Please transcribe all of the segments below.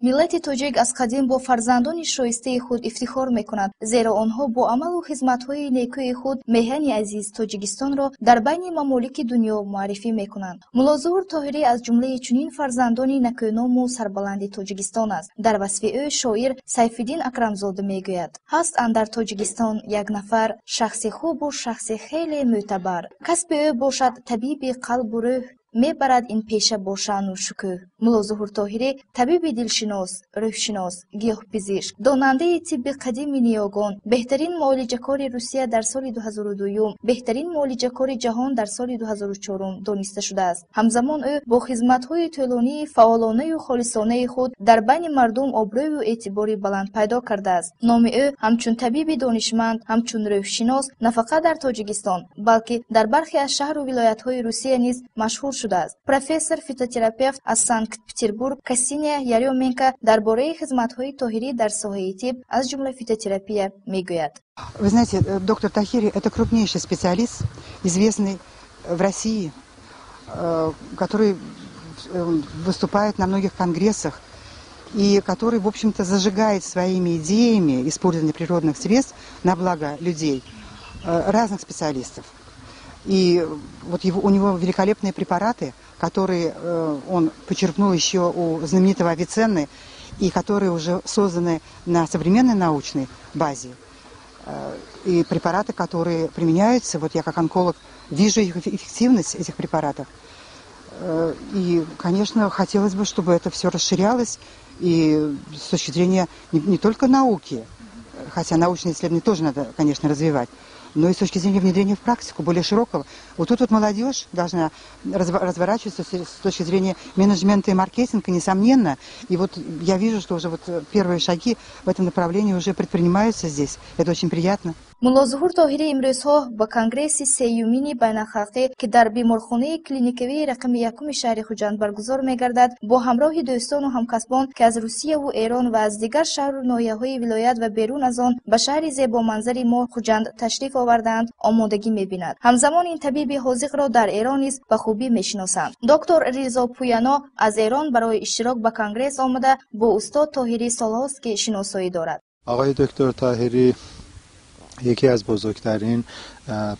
миллати тоҷик аз қадим бо фарзандони шоистаи худ ифтихор мекунад, зеро онҳо бо амалу хизматҳои некӯи худ меҳани азиз Тоҷикистонро дар байни мамолики дунё муаррифӣ мекунанд. Мулло Зуҳур Тоҳирӣ аз ҷумлаи чунин фарзандони накӯному сарбаланди Тоҷикистон аст. Дар васфи ӯ шоир Сайфиддин Акрамзода мегӯяд: ҳаст андар Тоҷикистон як нафар, шахси хубу шахси хеле мӯътабар. Касби ӯ бошад табиби қалбу рӯҳ, мебарад ин пеша бо шаъну шукӯҳ. Мулло Зуҳур Тоҳирӣ табиби дилшинос, рӯҳшинос, гиёҳпизишк, донандаи тибби қадими ниёгон, беҳтарин муолиҷакори Русия дар соли 2002, беҳтарин муолиҷакори ҷаҳон дар соли 2004 дониста шудааст. Ҳамзамон ӯ бо хизматҳои тӯлонии фаъолонаю холисонаи худ дар байни мардум обрӯю эътибори баланд пайдо кардааст. номи ӯ ҳамчун табиби донишманд, ҳамчун рӯҳшинос на фақат дар Тоҷикистон, балки дар бархе аз шаҳру вилоятҳои Русия низ машҳур шудааст. Профессор фитотерапевт аз Санкт-Петербург Кассиния Яременко дар бораи хизматҳои Тоҳирӣ дар соҳаи тиб аз ҷумла фитотерапия мегӯяд. Вы знаете, доктор Тахири – это крупнейший специалист, известный в России, который выступает на многих конгрессах и который, в общем-то, зажигает своими идеями использования природных средств на благо людей разных специалистов. И вот у него великолепные препараты, которые он почерпнул еще у знаменитого Авиценны, и которые уже созданы на современной научной базе. И препараты, которые применяются, вот я как онколог вижу их эффективность этих препаратов. И, конечно, хотелось бы, чтобы это все расширялось, и с точки зрения не только науки, хотя научные исследования тоже надо, конечно, развивать, но и с точки зрения внедрения в практику более широкого. Вот тут вот молодежь должна разворачиваться с точки зрения менеджмента и маркетинга, несомненно. И вот я вижу, что уже вот первые шаги в этом направлении уже предпринимаются здесь. Это очень приятно. Мулло Зуҳур Тоҳирӣ имрӯзҳо ба конгресси сеюмини байналхалқӣ ки дар беморхонаи клиникавии рақами 1 шаҳри Хуҷанд баргузор мегардад, бо ҳамроҳи дӯстону ҳамкасбон ки аз Русияву Эрон ва аз дигар шаҳру ноҳияҳои вилоят ва берун аз он ба шаҳри зебоманзари мо Хуҷанд ташриф овардаанд, омодагӣ мебинад. ҳамзамон ин табиби ҳозиқро дар Эрон низ ба хубӣ мешиносанд. доктор Ризо Пӯяно аз Эрон барои иштирок ба конгресс омада бо устод Тоҳирӣ солҳост ки шиносоӣ дорад. آقای دکتر طاهری یکی از بزرگترین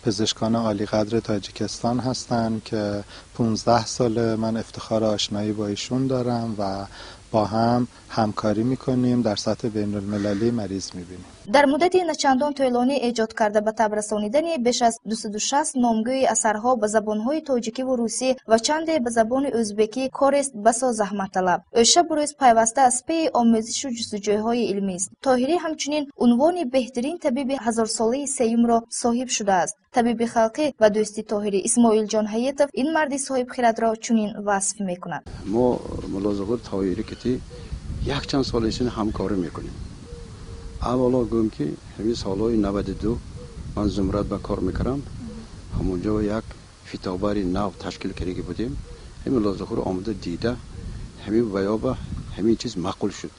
پزشکان عالی قدر تاجیکستان هستند که 15 سال من افتخار آشنایی با ایشون دارم و با هم همکاری میکنیم، در سطح بین المللی مریض میبینیم. дар муддати начандон то'лонӣ эҷод карда ба таб расонидани беш аз 260 номгӯи асарҳо ба забонҳои тоҷикиву русӣ ва чанде ба забони ӯзбекӣ корест басо заҳматталаб. ӯ шабу рӯз пайваста аз пеи омӯзишу ҷустуҷӯйҳои илмист. тоҳирӣ ҳамчунин унвони беҳтарин табиби ҳазорсолаи сеюмро соҳиб шудааст. табиби халқӣ ва дӯсти Тоҳирӣ Исмоилҷон Ҳаетов ин марди соҳибхиратро чунин васф мекунад. мо мулло Зуҳур Тоҳирӣ ки якчанд солишин ҳамкорӣ мекунем. аввало гӯм ки ҳамин солҳои 92 ман зумрат ба кор мекардам, ҳамонҷо як фитобари нав ташкил карда будем. ҳамин мулло Зуҳур омада дида ҳамин ваёба ҳамин чиз маъқул шуд.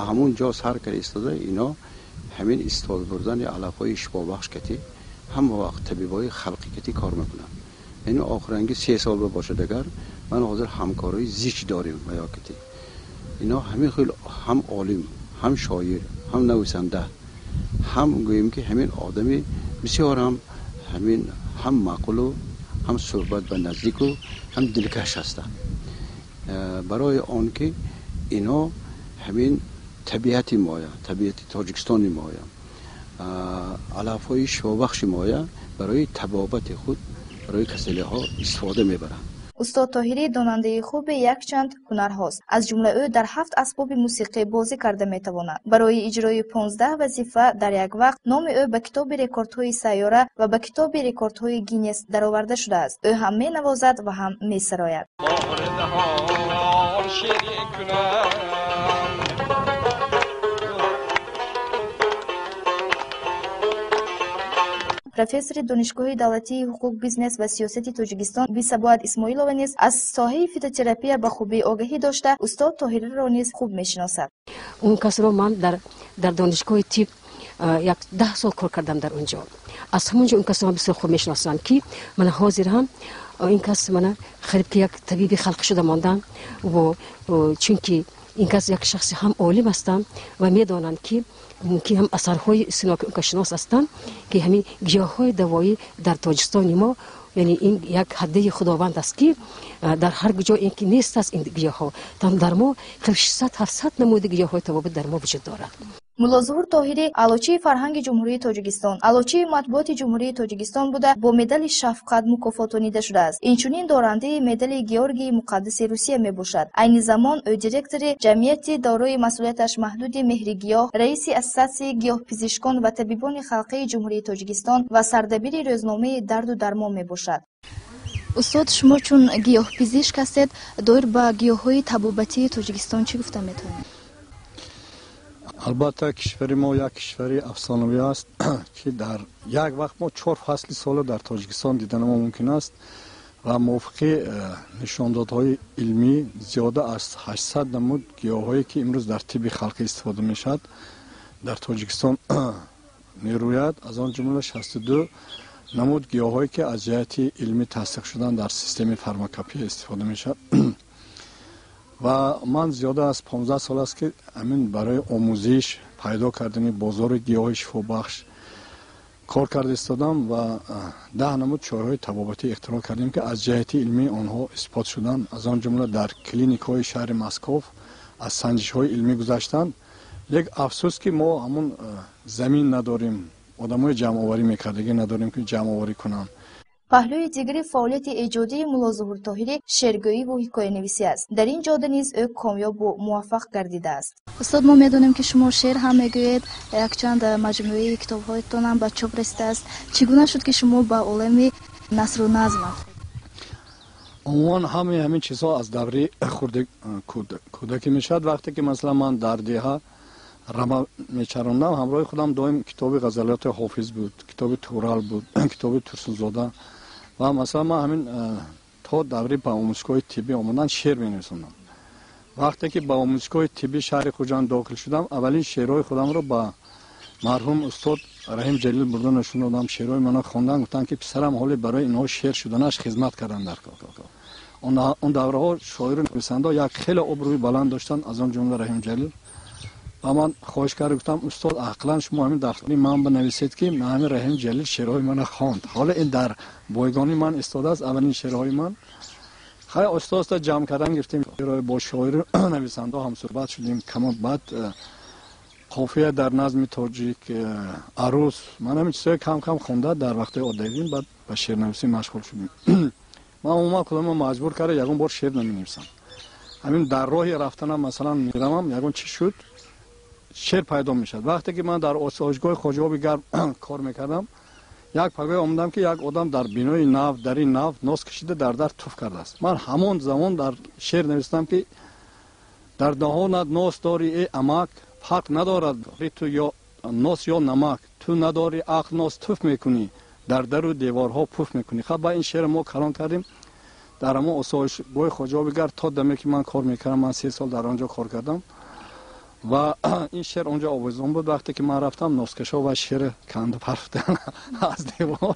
ҳамон ҷо сар карда истода ино ҳамин истифода бурдани алафҳои шифобахш кати ҳама вақт табибои халқӣ кати кор мекунам. яъне охиранги 3 сол бошад агар ман ҳозир ҳамкории зич дорем ва ё кати ино ҳамин хел ҳам олим, ҳам шоир, ҳам нависанда, ҳам гӯем ки ҳамин одами бисёр ҳам маъқулу ҳам суҳбат ба наздику ҳам дилкаш ҳастанд. барои он ки ино ҳамин табиати моя, табиати Тоҷикистони моя, алафҳои шифобахши моя барои табобати худ, барои касалиҳо истифода мебаранд. устод Тоҳирӣ донандаи хуби якчанд ҳунарҳост. аз ҷумла ӯ дар 7 асбоби мусиқӣ бозӣ карда метавонад. барои иҷрои 15 вазифа дар як вақт номи ӯ ба китоби рекордҳои сайёра ва ба китоби рекордҳои Гиннес дароварда шудааст. ӯ ҳам менавозад ва ҳам месарояд. профессори донишгоҳи давлатии ҳуқуқ, бизнес ва сиёсати Тоҷикистон Бисабоат Исмоилова низ аз соҳаи фитотерапия ба хубӣ огаҳӣ дошта, устод Тоҳириро низ хуб мешиносад. اون کس رو من در دانشگاه تیپ یک 10 سال کار کردم در اونجا. از همونجا اون کس رو بسیار خوب میشناسم که من حاضر هم این کس من خریب که یک طبیب خلق شده ماندم و چون که این کس یک شخص هم عالم هستند و میدانند که هم اثرهای سینوکشناس هستند که همین گیاهای دوایی در تاجیکستان ما یعنی این یک هدیه خداوند است که در هر جا این که نیست است این گیاها در ما 600-700 نمود گیاهای توابع در ما وجود دارد. ملا ظهور طاهری علوچه فرهنگ جمهوری تاجیکستان علوچه مطبوعات جمهوری تاجیکستان بوده با مدال شفقت مکافاتانیده شده است. اینچنین دارنده مدال گیورگی مقدس روسیه می باشد. عین زمان او دیرکتور جمعیت دارای مسئولیتش محدود مهر گیاه رئیس اساسیه گیاه پزشکان و طبیبان خلقی جمهوری تاجیکستان و سردبیر روزنامه درد و درمان می باشد. استاد شما چون گیاه پزشک هستید دایر به گیاهای طبابتی تاجیکستان چی گفته میتونید؟ البته کشور ما یک کشور افسانه‌ای است که در یک وقت ما 4 فصل سال در تاجیکستان دیدن ما ممکن است و موافق نشاندادهای علمی زیاده از 800 نمود گیاهایی که امروز در طب خلقی استفاده میشد در تاجیکستان میروید. از آن جمله 62 نمود گیاهایی که از جهت علمی تصدیق شدن در سیستم فارماکاپی استفاده میشد و من زیاده از 15 سال است که همین برای آموزش پیدا کردن بازار گیاه شفابخش کار کرده استادم و 10 نمود چایهای طبابتی اختراع کردیم که از جهت علمی آنها اثبات شدن. از آن جمله در کلینیک های شهر مسکو از سنجش های علمی گذاشتن. یک افسوس که ما همون زمین نداریم، آدمای جمع آوری میکردگی نداریم که جمع آوری کنن. پهلوی دیگری فعالیت ایجادی ملا ظهور طاهری شعرگویی و حکایه نویسی است. در این جاده نیز او کامیاب و موفق گردیده است. استاد ما میدونیم که شما شعر هم میگویید، یک چند مجموعه کتاب‌هایتان هم به چاپ رسیده است. چگونه شد که شما به عالم نثر و نظم رفتید؟ عموما همین چیزها از دوره کودکی میشد. وقتی که مثلا من در دیها رما میچراندم همراه خودم دائم کتاب غزلیات حافظ بود، کتاب تورال بود، کتاب ترسونزاده و مثلا من همین تا دوره به آموزشگاه طبی آمدن شعر مینویسوندم. وقتی که به آموزشگاه طبی شهر خوجند داخل شدم اولین شعرهای خودم رو با مرحوم استاد رحیم جلیل بردن نشون دادم. شعرهای من خواندن، گفتن که پسرم حالی برای اینها شعر شدنش خدمت کردن در کار. اون دوره ها شاعر نویسنده یک خیلی ابروی بلند داشتن، از آن جمله رحیم جلیل. و من خواهش کردم گفتم استاد عقلا شما همین در خانه من بنویسید که من همین رحیم جلیل شعرهای من خواند. حالا این در بایگانی من استاده است اولین شعرهای من. خیلی استاد جمع کردن گرفتیم شعرهای با شاعر نویسنده هم صحبت شدیم. کم بعد قافیه در نظم تاجیک عروس من همین چیزای کم خونده در وقت عادی. بعد به شعر نویسی مشغول شدیم. من عموما خودم مجبور کرده یگون بار شعر نمی‌نویسم. همین در راهی رفتنم مثلا میرم یگون چی شد شعر پیدا میشد. وقتی که من در آسایشگاه خواجه آبی گرم کار میکردم یک پگاه آمدم که یک آدم در بینای نو در این نو ناز کشیده در توف کرده است. من همون زمان در شعر نوشتم که در دهانت ناز داری ای امک، فرق ندارد تو یا ناز یا نمک، تو نداری عقل ناز توف میکنی در در و دیوارها پوف میکنی. خب با این شعر ما کلام کردیم در ما آسایشگاه خواجه آبی گرم تا دمی که من کار میکردم. من 3 سال در آنجا کار کردم و این شعر اونجا آویزون بود. وقتی که من رفتم نسکشا و شعر کند پرفتن از دیوار،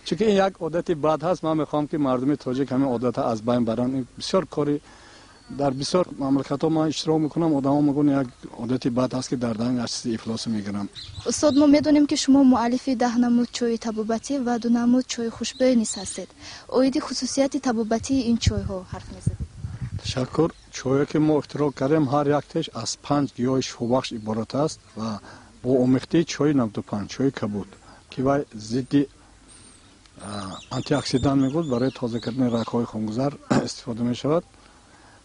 چون این یک عادت بد هست. من میخوام که مردم تاجیک همین عادت از بین برن. این بسیار کاری در بسیار مملکت ها من اشتراک میکنم. آدم ها میگن یک عادت بد هست که در دهن اشتی افلاس میگیرم. استاد ما میدونیم که شما مؤلف 10 نمود چای طبابتی و 2 نمود چای خوشبوی نیز هستید. اوید خصوصیت طبابتی این چای ها حرف میزنید؟ تشکر. چایی که ما اختراع کردیم هر یک تش از 5 گیاه شفابخش عبارت است و با آمیخته چای 95 چای کبود که وای ضد آنتی اکسیدان میگوید برای تازه کردن رگ‌های خونگذر استفاده می شود.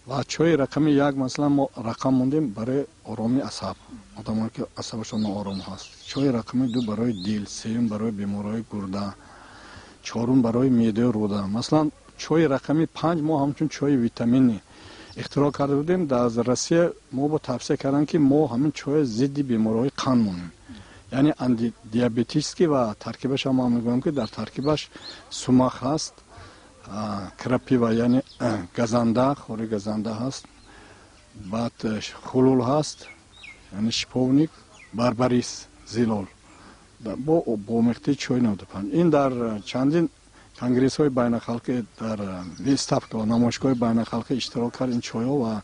و چای رقم 1 مثلا ما رقم موندیم برای آرامی عصب، آدمایی که عصبشون ناآرام هست. چای رقم 2 برای دل، 3 برای بیماری گرده، 4 برای معده و روده. مثلا چای رقم 5 ما همچون چای ویتامینی اختراع کرده بودیم. در روسیه ما با توصیه کردن که ما همین چای ضد بیماری‌های قند مونیم، یعنی آنتی دیابتیسکی و ترکیبش هم میگم که در ترکیبش سوماخ هست، کرپیوا یعنی گزنده، خوری گزنده هست، بعد خلول هست یعنی شپونیک، بربریس، زیلول با مقدار چای 95. این در چندین کنگرس های بین الخلقی در ویستاف و نمایشگاه بین الخلقی اشتراک کرد این چای ها و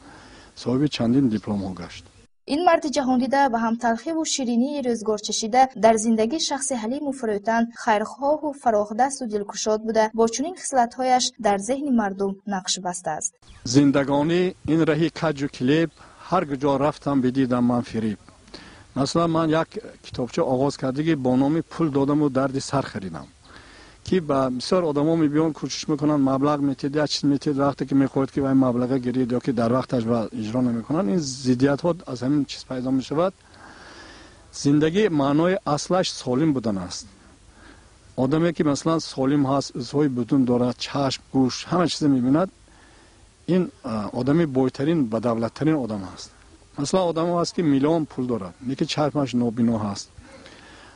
صاحب چندین دیپلم ها گشت. این مرد جهاندیده و همتلخی و شیرینی روزگار چشیده در زندگی شخص حلیم و فروتن، خیرخواه و فراخدست و دلگشاد بوده، با چنین خصلت‌هایش در ذهن مردم نقش بسته است. زندگانی این راهی کج و کلیب هر کجا رفتم بدیدم من فریب. مثلا من یک کتابچه آغاز کردگی با نام پول دادم و درد سر خریدم که با بسیار آدما میبیان کوشش میکنن مبلغ میتید یا چیز میتید، وقتی که میخواید که این مبلغ گیرید یا که در وقتش و اجرا نمیکنن، این ضدیت ها از همین چیز پیدا میشود. زندگی معنای اصلش سالم بودن است. آدمی که مثلا سالم هست، عضوهای بدون دارد، چشم، گوش، همه چیز میبیند، این آدمی بایترین و دولتترین آدم است. مثلا آدم هست که میلیون پول دارد، یکی چشمش نابینا هست.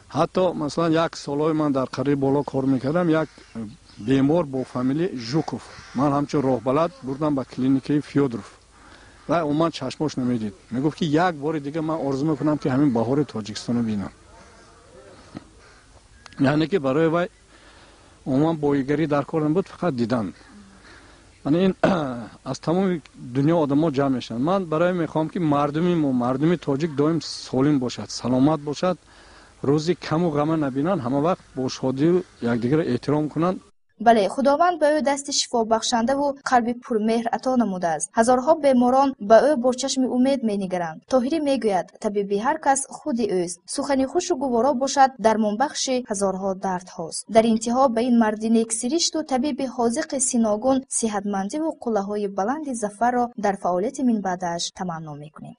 حتی مثلا یک سالای من در قریب بالا کار میکردم، یک بیمار با فامیلی ژوکوف، من همچون راه بلد بردم به کلینیک فیودروف و اون چشماش نمیدید. میگفت که یک بار دیگه من آرزو میکنم که همین بهار تاجیکستان رو ببینم. یعنی که برای وای عموما بایگری در کار نبود، فقط دیدن. یعنی این از تمام دنیا آدما جمع میشن. من برای میخوام که مردمی تاجیک دائم سالم باشد، سلامت باشد، روزی کم و غم نبینن، همه وقت با شادی یکدیگر احترام کنن. بله، خداوند به او دست شفا بخشنده و قلب پرمهر عطا نموده است. هزارها بیماران به او با چشم امید می‌نگرند. طاهری میگوید طبیب هر کس خود اوست. سخن خوش و گوارا باشد درمان بخش هزارها درد هاست. در انتها به این مرد نیکسرشت و طبیب حاذق سیناگون صحتمندی و قله های بلند ظفر را در فعالیت من بعدش تمنا میکنیم.